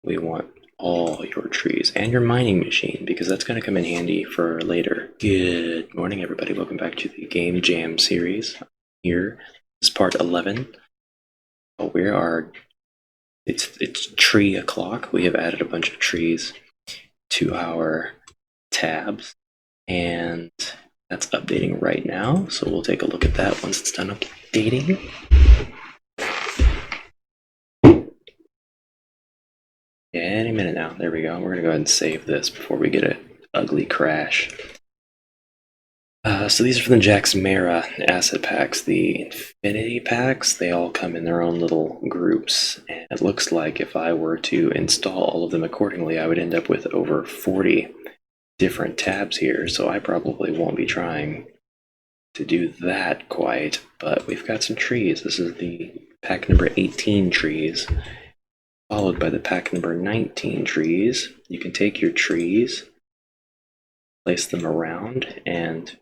we want all your trees and your mining machine, because that's going to come in handy for later. Good morning, everybody. Welcome back to the Game Jam series. Here is part 11. It's tree o'clock. We have added a bunch of trees to our tabs, and that's updating right now. So we'll take a look at that once it's done updating. Any minute now. There we go. We're going to go ahead and save this before we get an ugly crash. So these are from the Jack's Mara asset packs. The Infinity packs, they all come in their own little groups. And it looks like if I were to install all of them accordingly, I would end up with over 40 different tabs here. So I probably won't be trying to do that quite. But we've got some trees. This is the pack number 18 trees, followed by the pack number 19 trees. You can take your trees, place them around, and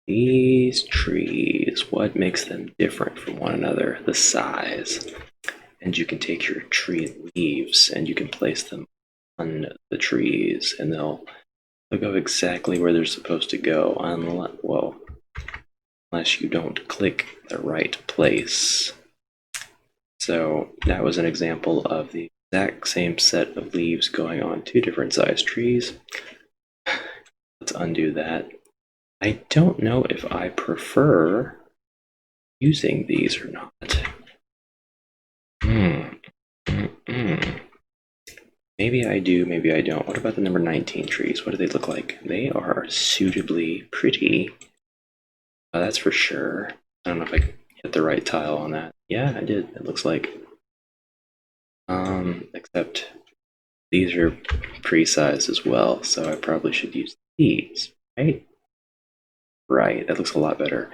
these trees, what makes them different from one another? The size. And you can take your tree leaves and you can place them on the trees, and they'll go exactly where they're supposed to go, unless you don't click the right place. So that was an example of the exact same set of leaves going on two different sized trees. Let's undo that. I don't know if I prefer using these or not. Maybe I do, maybe I don't. What about the number 19 trees? What do they look like? They are suitably pretty. That's for sure. I don't know if I hit the right tile on that. Yeah, I did. It looks like. Except these are pre-sized as well, so I probably should use these, right? Right, that looks a lot better.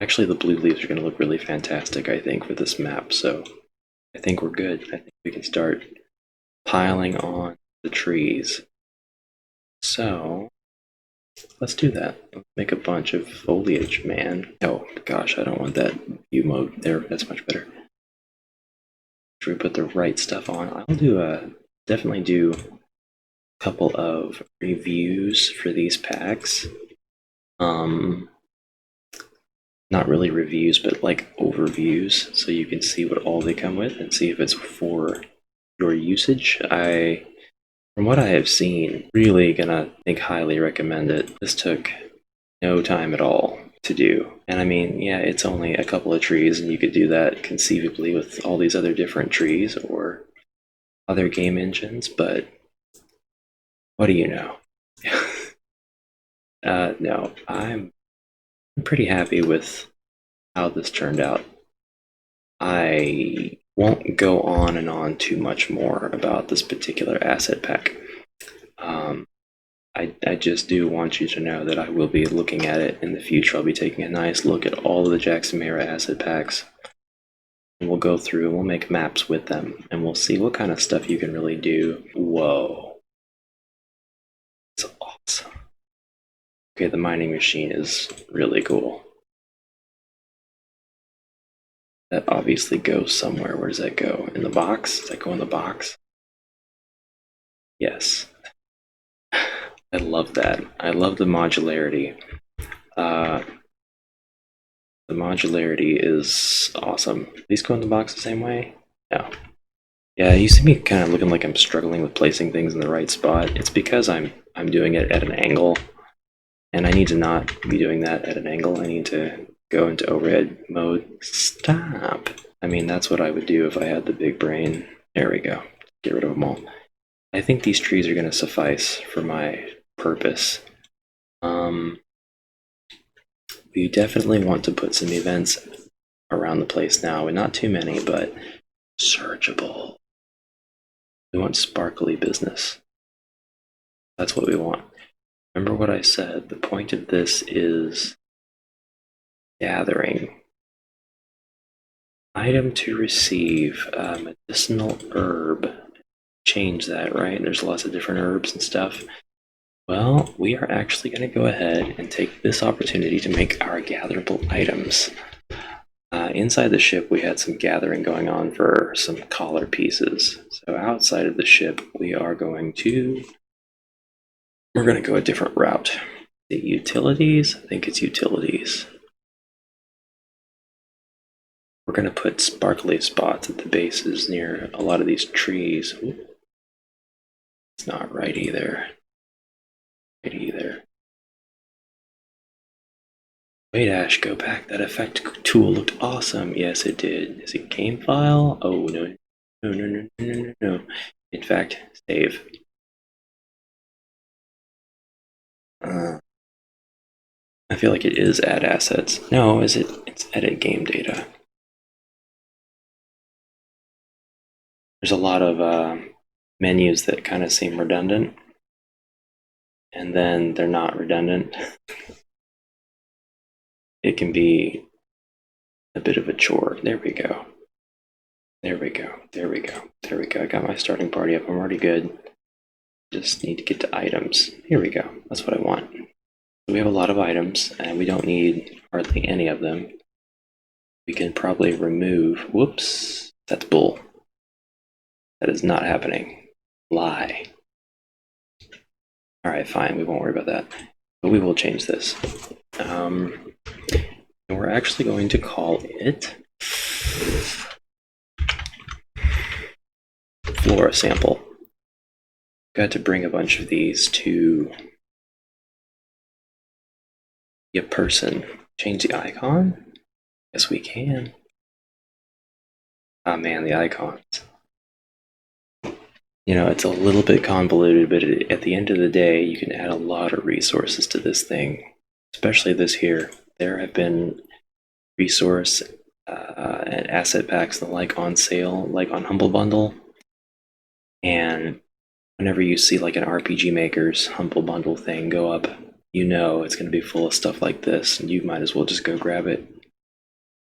Actually, the blue leaves are going to look really fantastic, I think, for this map, so I think we're good. I think we can start piling on the trees. So, let's do that. Let's make a bunch of foliage, man. Oh, gosh, I don't want that view mode there. That's much better. Should we put the right stuff on? I'll definitely do a couple of reviews for these packs. Not really reviews, but like overviews, so you can see what all they come with and see if it's for your usage. From what I have seen, really gonna highly recommend it. This took no time at all to do. And I mean, yeah, it's only a couple of trees, and you could do that conceivably with all these other different trees or other game engines, but what do you know? No, I'm pretty happy with how this turned out. I won't go on and on too much more about this particular asset pack. I just do want you to know that I will be looking at it in the future. I'll be taking a nice look at all of the Jack's Mara asset packs, and we'll go through and we'll make maps with them, and we'll see what kind of stuff you can really do. Whoa. It's awesome. Okay, the mining machine is really cool. That obviously goes somewhere. Where does that go? In the box? Does that go in the box? Yes. I love that. I love the modularity. The modularity is awesome. These go in the box the same way? No. Yeah, you see me kind of looking like I'm struggling with placing things in the right spot. It's because I'm doing it at an angle, and I need to not be doing that at an angle. I need to go into overhead mode. Stop! I mean, that's what I would do if I had the big brain. There we go. Get rid of them all. I think these trees are going to suffice for my purpose. We definitely want to put some events around the place now, and not too many, but searchable. We want sparkly business. That's what we want. Remember what I said. The point of this is gathering. Item to receive, medicinal herb. Change that, right? There's lots of different herbs and stuff. Well, we are actually going to go ahead and take this opportunity to make our gatherable items. Inside the ship, we had some gathering going on for some collar pieces. So So outside of the ship, we're going to go a different route. The utilities, I think it's utilities. We're going to put sparkly spots at the bases near a lot of these trees. Ooh. It's not right either. Wait, Ash, go back. That effect tool looked awesome. Yes, it did. Is it game file? Oh, no. No. In fact, save. I feel like it is add assets. No, is it? It's edit game data. There's a lot of menus that kind of seem redundant, and then they're not redundant. It can be a bit of a chore. There we go. I got my starting party up. I'm already good. Just need to get to items. Here we go. That's what I want. So we have a lot of items, and we don't need hardly any of them. We can probably remove... Whoops. That's bull. That is not happening. Lie. Alright, fine. We won't worry about that. But we will change this. And we're actually going to call it... Flora sample. Got to bring a bunch of these to a person. Change the icon? Yes, we can. Ah, man, the icons. You know, it's a little bit convoluted, but at the end of the day, you can add a lot of resources to this thing, especially this here. There have been resource and asset packs and the like on sale, like on Humble Bundle. And whenever you see like an RPG Maker's Humble Bundle thing go up, you know it's going to be full of stuff like this, and you might as well just go grab it.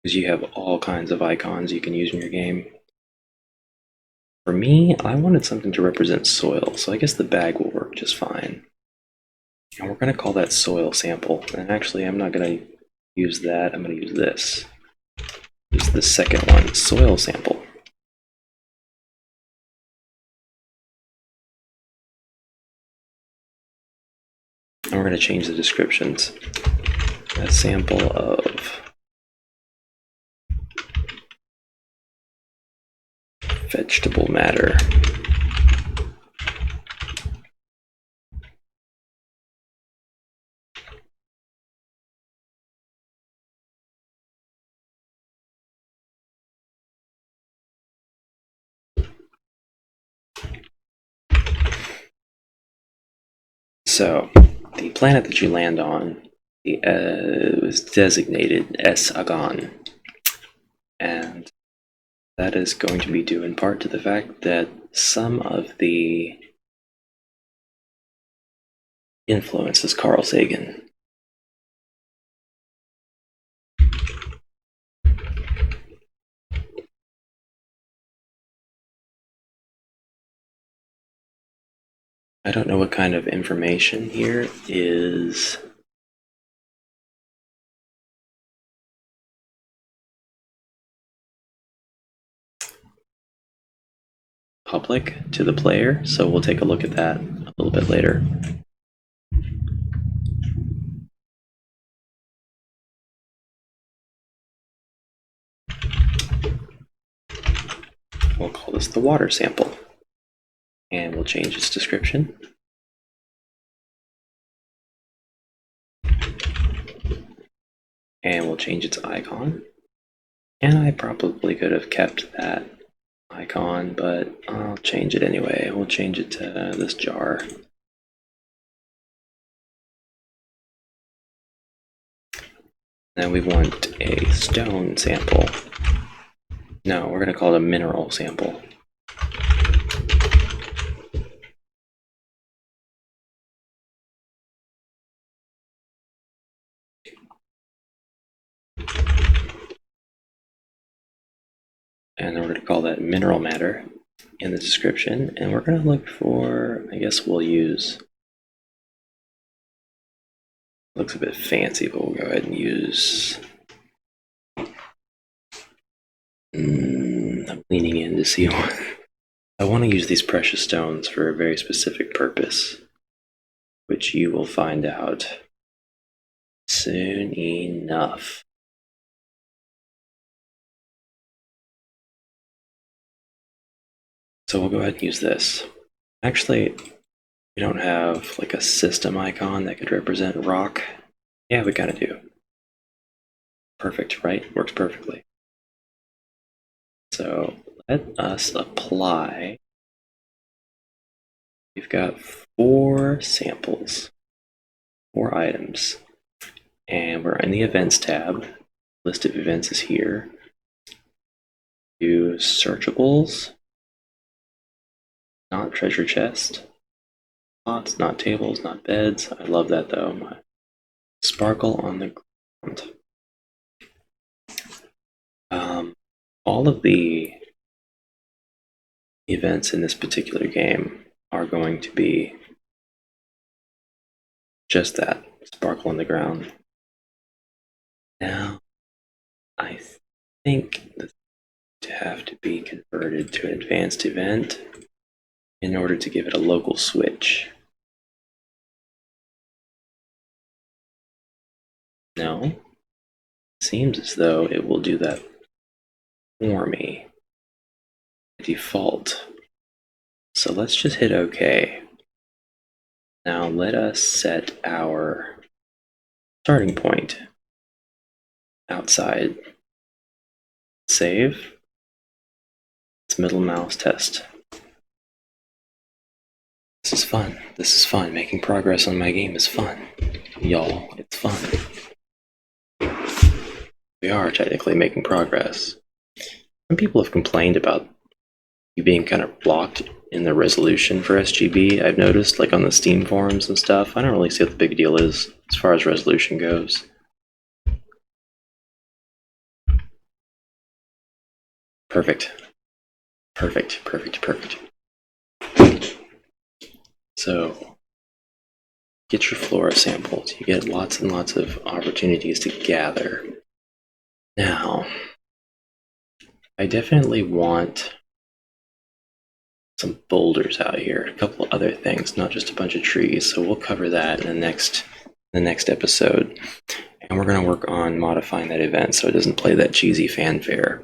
Because you have all kinds of icons you can use in your game. For me, I wanted something to represent soil, so I guess the bag will work just fine. And we're going to call that soil sample. And actually, I'm not going to use that. I'm going to use this. Use the second one, soil sample. And we're going to change the descriptions. A sample of vegetable matter. So, the planet that you land on was designated S. Agon. And that is going to be due in part to the fact that some of the influence is Carl Sagan. I don't know what kind of information here is public to the player, so we'll take a look at that a little bit later. We'll call this the water sample, and we'll change its description. And we'll change its icon. And I probably could have kept that icon, but I'll change it anyway. We'll change it to this jar. Then we want a stone sample. No, we're going to call it a mineral sample. And then we're going to call that mineral matter in the description. And we're going to look for, I guess we'll use, looks a bit fancy, but we'll go ahead and use, I'm leaning in to see I want to use these precious stones for a very specific purpose, which you will find out soon enough. So we'll go ahead and use this. Actually, we don't have like a system icon that could represent rock. Yeah, we kind of do. Perfect, right? Works perfectly. So let us apply. We've got 4 samples, 4 items, and we're in the events tab. List of events is here. Do searchables, not treasure chest. Pots, not tables, not beds. I love that though. Sparkle on the ground. All of the events in this particular game are going to be just that, sparkle on the ground. Now, I think this to have to be converted to an advanced event in order to give it a local switch. No, seems as though it will do that for me by default. So let's just hit OK. Now let us set our starting point outside. Save. It's middle mouse test. This is fun. This is fun. Making progress on my game is fun. Y'all, it's fun. We are technically making progress. Some people have complained about you being kind of blocked in the resolution for SGB. I've noticed, like on the Steam forums and stuff. I don't really see what the big deal is as far as resolution goes. Perfect. Perfect, perfect, perfect. So, get your flora samples. You get lots and lots of opportunities to gather. Now, I definitely want some boulders out here, a couple other things, not just a bunch of trees. So we'll cover that in the next episode. And we're going to work on modifying that event so it doesn't play that cheesy fanfare.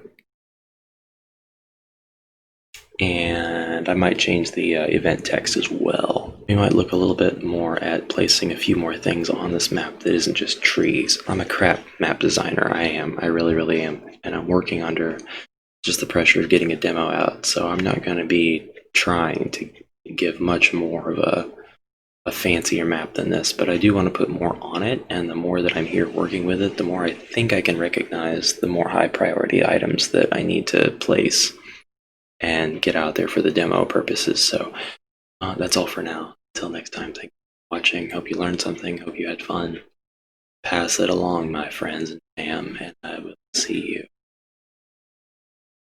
And I might change the event text as well. We might look a little bit more at placing a few more things on this map that isn't just trees. I'm a crap map designer. I am. I really, really am. And I'm working under just the pressure of getting a demo out. So I'm not going to be trying to give much more of a fancier map than this. But I do want to put more on it. And the more that I'm here working with it, the more I think I can recognize the more high priority items that I need to place and get out there for the demo purposes. So that's all for now. Until next time, thank you for watching. Hope you learned something. Hope you had fun. Pass it along, my friends and fam, and I will see you